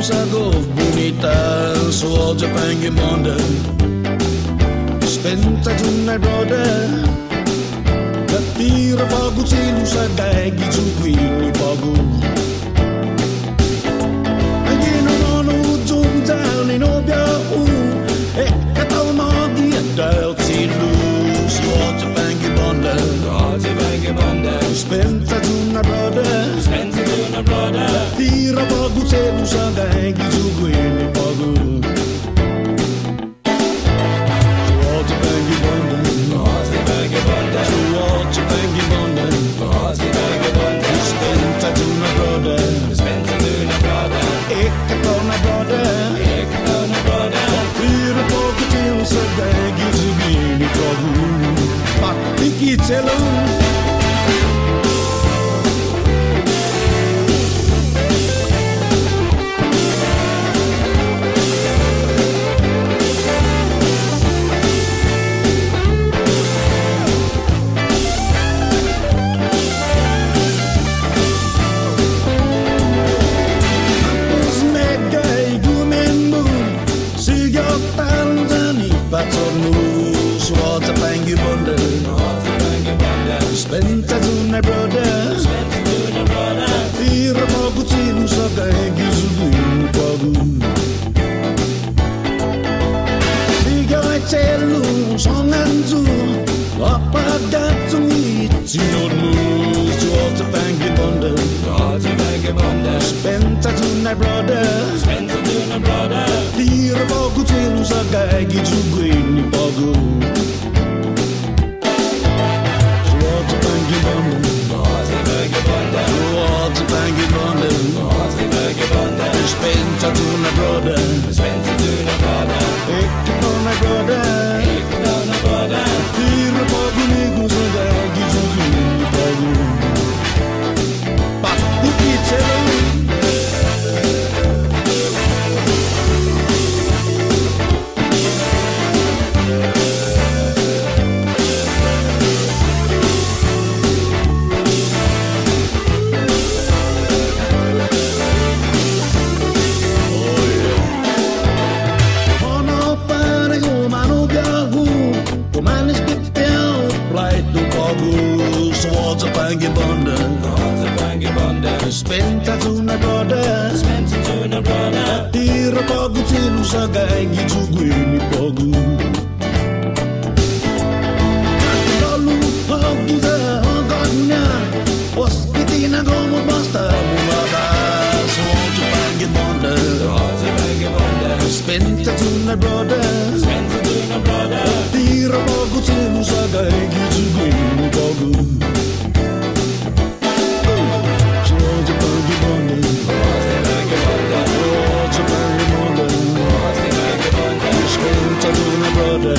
Sago bonita suogia pengi monde spenta tunai brother Katira pagu cilu sa dagi jukwini pagu Agino nono ujung down in obia e katau magi adal cilu suogia pengi monde spenta tunai brother Katira pagu cilu sa dagi jukwini pagu Hello. Spenta tunai brother Tira pagu cilu sa dagi jukwini pagu Tiga celu songanzu Apa datung itinodmu Suota pengi bonde Spenta tunai brother Tira pagu cilu sa dagi jukwini pagu Spenta tunai brother Ecco tunai brother Tira pagu nigu sa dagi jukwini pagu Patti kicelo Suogia pengi bonde Spenta tunai brother Tira pagu cilu sa dagi jukwini pagu Lalu pagu sa godnya Was kitina gomo basta mumada Suogia pengi bonde Spenta tunai brother Tira pagu cilu sa dagi jukwini pagu Brother